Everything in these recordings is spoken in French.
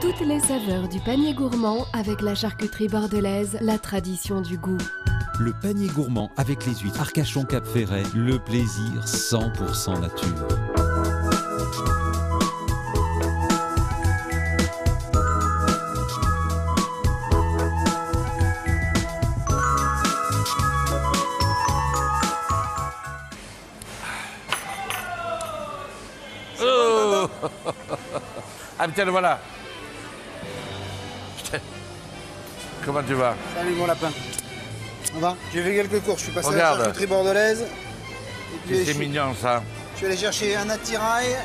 Toutes les saveurs du panier gourmand avec la charcuterie bordelaise, la tradition du goût. Le panier gourmand avec les huîtres Arcachon Cap Ferret, le plaisir 100% nature. Oh ah putain, le voilà. Putain. Comment tu vas? Salut mon lapin. On va? J'ai fait quelques courses, je suis passé Regarde. à la charcuterie bordelaise. C'est mignon ça. Je suis allé chercher un attirail.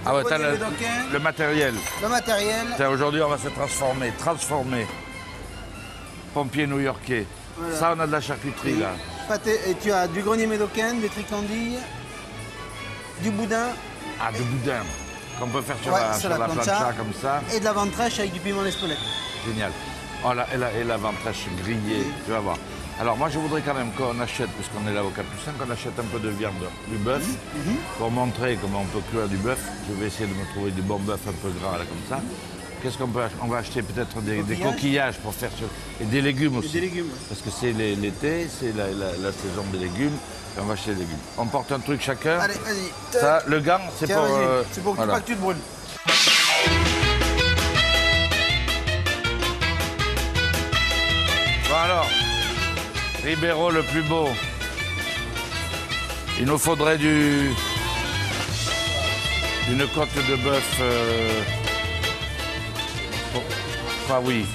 Ah ouais, t'as le matériel. Le matériel. Tiens, aujourd'hui on va se transformer. Pompier new-yorkais. Voilà. Ça, on a de la charcuterie là. Pâté, et tu as du grenier médocain, des tricandilles, du boudin. Ah, du boudin. Qu'on peut faire sur ouais, la plancha comme ça. Et de la ventrèche avec du piment d'Espelette. Génial. Oh, et la ventrèche grillée, tu vas voir. Alors moi je voudrais quand même qu'on achète, puisqu'on est là au Capucin, qu'on achète un peu de viande, du bœuf, pour montrer comment on peut cuire du bœuf. Je vais essayer de me trouver du bon bœuf un peu gras là comme ça. Qu'est-ce qu'on peut acheter? On va acheter peut-être des coquillages pour faire et des légumes aussi. Et des légumes. Parce que c'est l'été, c'est la saison des légumes. Et on va acheter des légumes. On porte un truc chacun. Allez, vas-y. Ça, le gant, c'est pour... c'est pour que voilà. pas que tu te brûles. Bon alors, Ribeiro le plus beau. Il nous faudrait une côte de bœuf. Ah oui.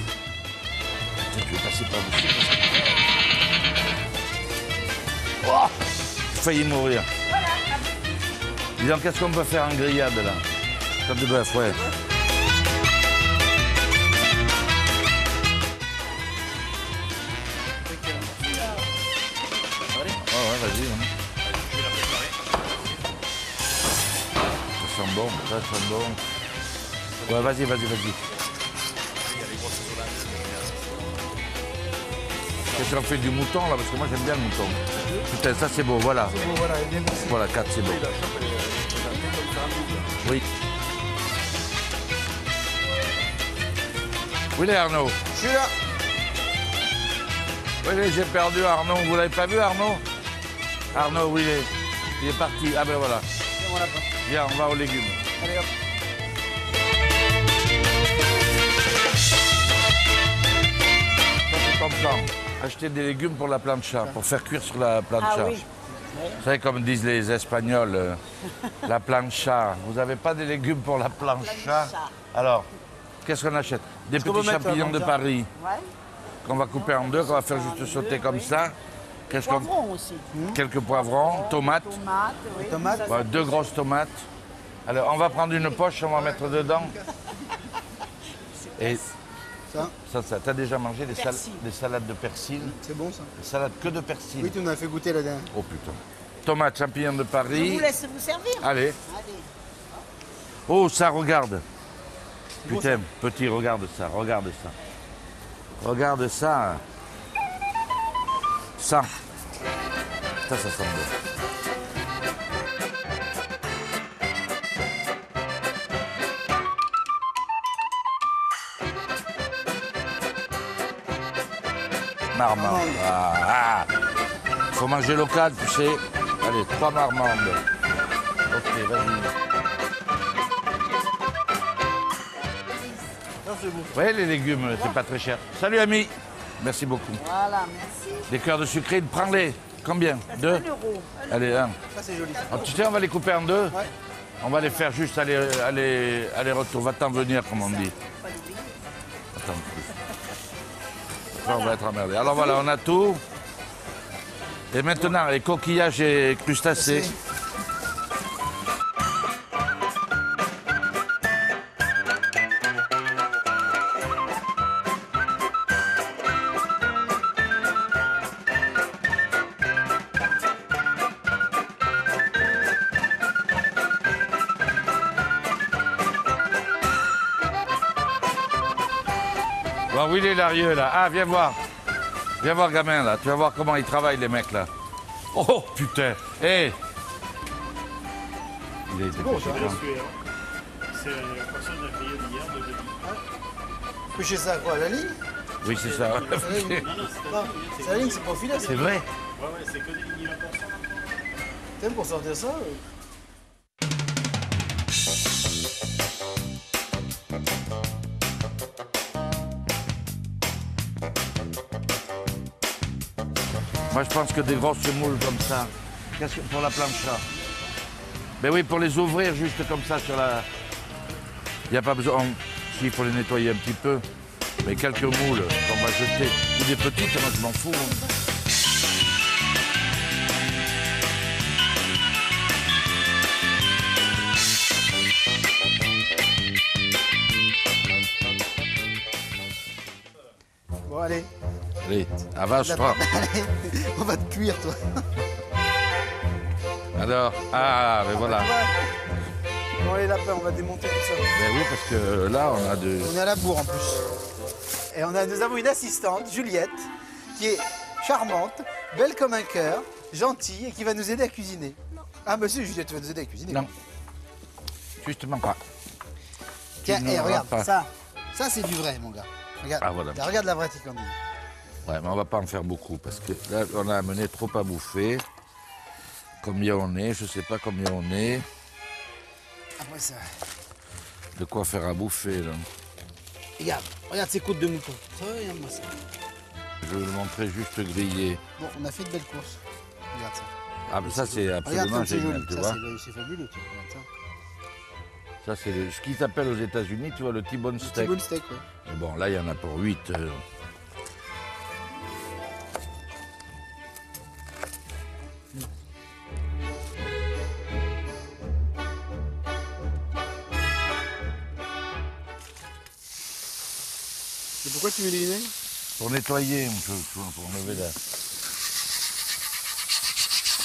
Je vais passer par dessus. Oh, j'ai failli mourir. Dis donc, qu'est-ce qu'on peut faire en grillade là? Côte de bœuf, ouais. Ouais, vas-y. Hein. Ça sent bon, ça sent bon. Ouais, vas-y. Qu'est-ce qu'on fait du mouton là? Parce que moi j'aime bien le mouton. Putain, ça c'est beau, voilà. Voilà, 4 c'est beau. Oui. Où il est Arnaud? Je suis là. Oui, j'ai perdu Arnaud. Vous l'avez pas vu Arnaud? Arnaud, où il est? Il est parti. Ah ben voilà. C'est mon lapin. Viens, on va aux légumes. Allez hop. Ça c'est ton plan. Acheter des légumes pour la plancha, pour faire cuire sur la plancha. Ah oui. Vous savez, comme disent les Espagnols, la plancha. Vous n'avez pas des légumes pour la plancha? Alors, qu'est-ce qu'on achète? Des petits champignons de Paris. Ouais. Qu'on va couper en deux, qu'on va faire juste sauter comme ça. Qu'est-ce qu'on... Poivrons aussi. Quelques poivrons, tomates. Tomates, oui. Tomates. Ouais, 2 grosses tomates. Alors, on va prendre une poche, on va mettre dedans. Et ça. T'as déjà mangé des salades de persil? C'est bon ça. Des salades que de persil. Oui, tu nous as fait goûter la dernière. Oh putain. Tomates, champignons de Paris. Je vous laisse vous servir. Allez. Oh, ça, regarde. Putain, petit, regarde ça. Regarde ça. Ça. Ça sent bon. Marmande. Ah. Faut manger local, tu sais. Allez, 3 marmandes. Ok, vas-y. Oui, les légumes, c'est pas très cher. Salut, ami. Merci beaucoup. Voilà, merci. Des cœurs de sucré, prends-les. Combien? 2? 1 euro. Allez, 1. Ça c'est joli. Oh, tu sais, on va les couper en 2. Ouais. On va les faire juste aller-retour. Va-t'en venir, comme on dit. Attends. Après, on va être emmerdé. Alors voilà, on a tout. Et maintenant, les coquillages et crustacés. Bon, où il est Larieux, là? Ah, viens voir. Viens voir, gamin, là. Tu vas voir comment ils travaillent, les mecs, là. Oh, putain. Hé. Il a été bon, pêché ça. quand? C'est la personne de la grillade d'hier de jeudi. Pêcher ça à quoi, à la ligne? Oui, c'est ça. La ligne. Non, c'est la ligne, c'est pas au filet. C'est vrai? T'aimes pour sortir ça Moi, je pense que des grosses moules comme ça, qu'est-ce que pour la plancha? Ben oui, pour les ouvrir juste comme ça sur la... Il n'y a pas besoin... Si, il faut les nettoyer un petit peu. Mais quelques moules qu'on va jeter. Ou des petites, moi je m'en fous. Bon, allez. Allez, avance-toi. Allez, on va te cuire, toi. Alors, ah, ben voilà. Bon, les lapins, on va démonter tout ça. Ben oui, parce que là, on a de... On est à la bourre en plus. Et nous avons une assistante, Juliette, qui est charmante, belle comme un cœur, gentille et qui va nous aider à cuisiner. Ah, monsieur, Juliette, tu vas nous aider à cuisiner. Non, justement pas. Tiens, Tu ne regarde, l'auras pas. ça c'est du vrai, mon gars. Regarde, Ah, voilà. regarde la vraie tricandie. Ouais, mais on va pas en faire beaucoup parce que là, on a amené trop à bouffer. Combien on est, je sais pas combien on est. Après ça, De quoi faire à bouffer, là. regarde ces côtes de mouton. Ça, regarde-moi ça. Je vais le montrer juste grillé. Bon, on a fait de belles courses. Regarde ça. Ah, mais ça, c'est Regarde absolument comme c'est génial, joli. tu Ça, vois. c'est fabuleux, tu vois. Regarde ça. Ça, c'est ce qu'ils appellent aux États-Unis, tu vois, le T-bone steak. T-bone steak, ouais. Mais bon, là, il y en a pour 8. Et pourquoi tu mets du vinaigre? Pour nettoyer un peu, tu vois, pour enlever la...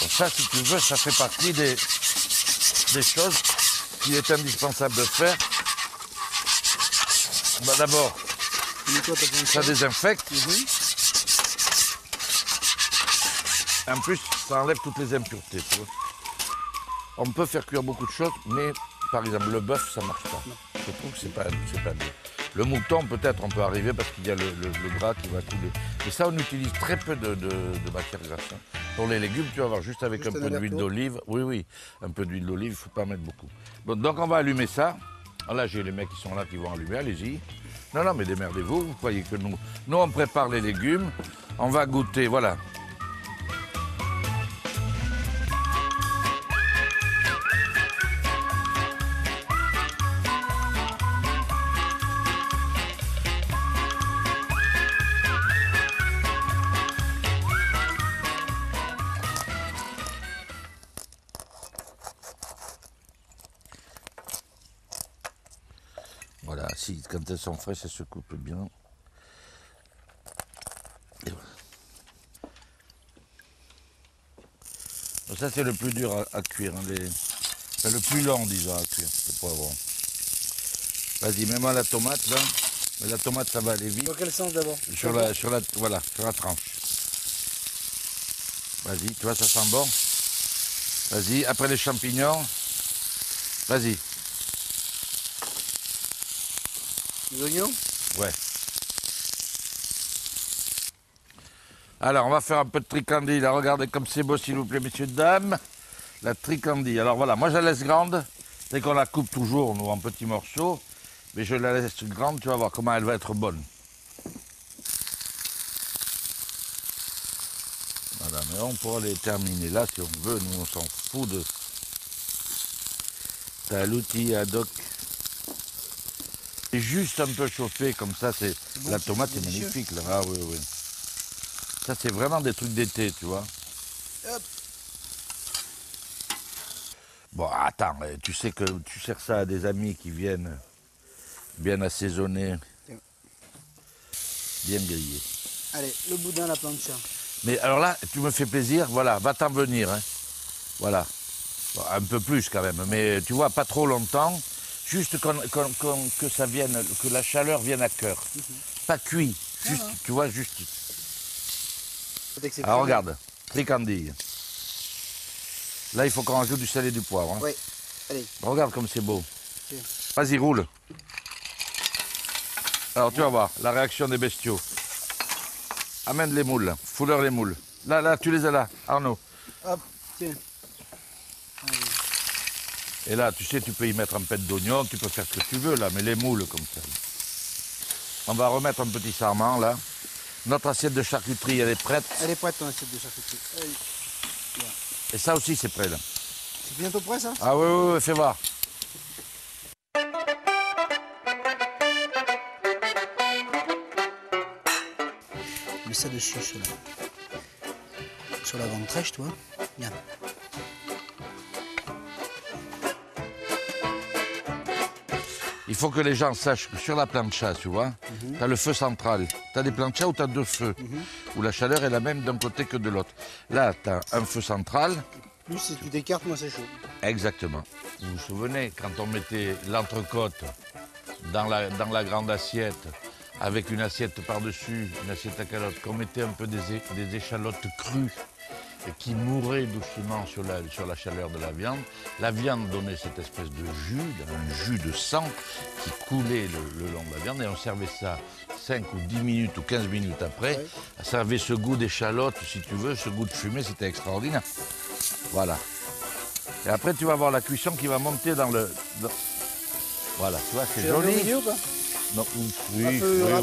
Bon, ça, si tu veux, ça fait partie des choses qu'il est indispensable de faire. Bah, d'abord, Tu mets quoi, ta plancha? ça désinfecte. En plus, ça enlève toutes les impuretés, tu vois. On peut faire cuire beaucoup de choses, mais par exemple, le bœuf, ça marche pas. Je trouve que c'est pas bien. Le mouton, peut-être, on peut arriver parce qu'il y a le gras qui va couler. Et ça, on utilise très peu de matière grasse. Hein. Pour les légumes, tu vas voir, juste avec un peu d'huile d'olive. Oui, un peu d'huile d'olive, il ne faut pas en mettre beaucoup. Bon, donc, on va allumer ça. Ah, là, j'ai les mecs qui sont là qui vont allumer, allez-y. Non, mais démerdez-vous, vous croyez que nous, on prépare les légumes, on va goûter, voilà. Voilà, si, quand elles sont fraîches, elles se coupent bien. Et voilà. Donc ça, c'est le plus dur à cuire. Hein, enfin, le plus long, disons, à cuire, le poivron. Vas-y, mets-moi la tomate, là. Mais la tomate, ça va aller vite. Dans quel sens d'abord? Voilà, sur la tranche. Vas-y, tu vois, ça sent bon. Vas-y, après les champignons. Vas-y. Les oignons? Ouais. Alors, on va faire un peu de tricandie. Là, regardez comme c'est beau, s'il vous plaît, messieurs, dames. La tricandie. Alors voilà, moi, je la laisse grande. Dès qu'on la coupe toujours, nous, en petits morceaux. Mais je la laisse grande, tu vas voir comment elle va être bonne. Voilà, mais on pourra les terminer là, si on veut. Nous, on s'en fout de... T'as l'outil ad hoc. C'est juste un peu chauffé, comme ça, c'est bon, la tomate est magnifique, là. Ah oui. Ça, c'est vraiment des trucs d'été, tu vois. Hop. Bon, attends, tu sais que tu sers ça à des amis qui viennent bien assaisonnés, bien grillés. Allez, le boudin à la plancha. Mais alors là, tu me fais plaisir, voilà, va t'en venir, hein. Voilà. Bon, un peu plus quand même, mais tu vois, pas trop longtemps. Juste que ça vienne, que la chaleur vienne à cœur. Pas cuit, juste, tu vois, juste. Alors regarde, tricandille. Là, il faut qu'on rajoute du sel et du poivre. Hein. Oui, allez. Regarde comme c'est beau. Okay. Vas-y, roule. Alors tu vas voir, la réaction des bestiaux. Amène les moules, fouleur les moules. Là, tu les as là, Arnaud. Hop, tiens. Et là, tu sais, tu peux y mettre un pet d'oignon, tu peux faire ce que tu veux là, mais les moules comme ça. On va remettre un petit sarment là. Notre assiette de charcuterie, elle est prête. Elle est prête ton assiette de charcuterie. Allez. Et ça aussi, c'est prêt là. C'est bientôt prêt ça? Ah oui, fais voir. Mets ça dessus sur la ventrèche, toi. Bien. Il faut que les gens sachent que sur la plancha, tu vois, tu as le feu central. Tu as des planchas où tu as deux feux, où la chaleur est la même d'un côté que de l'autre. Là, tu as un feu central. Plus si tu t'écartes, moi c'est chaud. Exactement. Vous vous souvenez, quand on mettait l'entrecôte dans la grande assiette, avec une assiette par-dessus, une assiette à calotte, qu'on mettait un peu des échalotes crues et qui mouraient doucement sur la chaleur de la viande donnait cette espèce de jus, un jus de sang qui coulait le long de la viande et on servait ça 5 ou 10 minutes ou 15 minutes après. Ouais. Ça avait ce goût d'échalote, si tu veux, ce goût de fumée, c'était extraordinaire. Voilà. Et après, tu vas voir la cuisson qui va monter dans le... Voilà, tu vois, c'est joli. Au milieu ou pas? Non,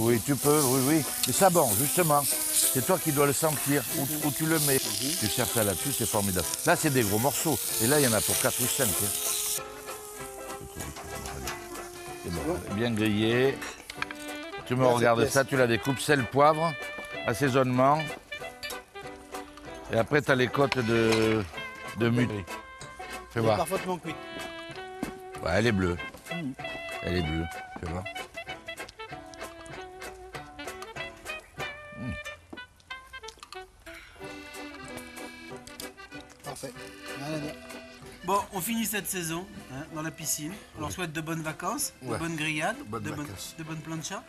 oui, tu peux, oui. Mais ça, bon, justement, c'est toi qui dois le sentir, où tu le mets. Tu sers ça là-dessus, c'est formidable. Là, c'est des gros morceaux. Et là, il y en a pour 4 ou 5. C'est bon, bien grillé. Tu me regardes ça, tu la découpes, sel, poivre, assaisonnement. Et après, tu as les côtes de mûterie. Fais voir. Parfaitement cuite. Ouais, elle est bleue. Elle est bleue, fais voir. Parfait. Rien à dire. Bon, on finit cette saison dans la piscine. On leur souhaite de bonnes vacances, de bonnes grillades, de bonnes planchas.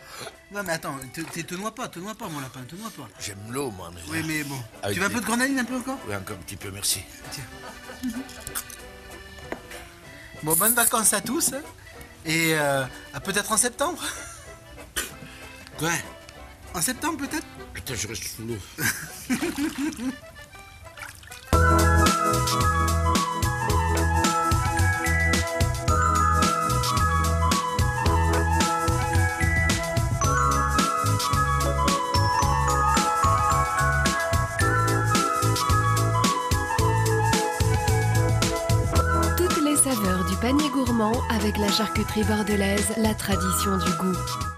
Non mais attends, te noie pas mon lapin, te noie pas. J'aime l'eau moi. Mais oui mais bon. Avec tu veux un peu de grenadine un peu encore? Oui, encore un petit peu, merci. Tiens. Bon, bonnes vacances à tous. Et à peut-être en septembre. Quoi? En septembre peut-être? Attends, je reste sous l'eau. Saveurs du panier gourmand avec la charcuterie bordelaise, la tradition du goût.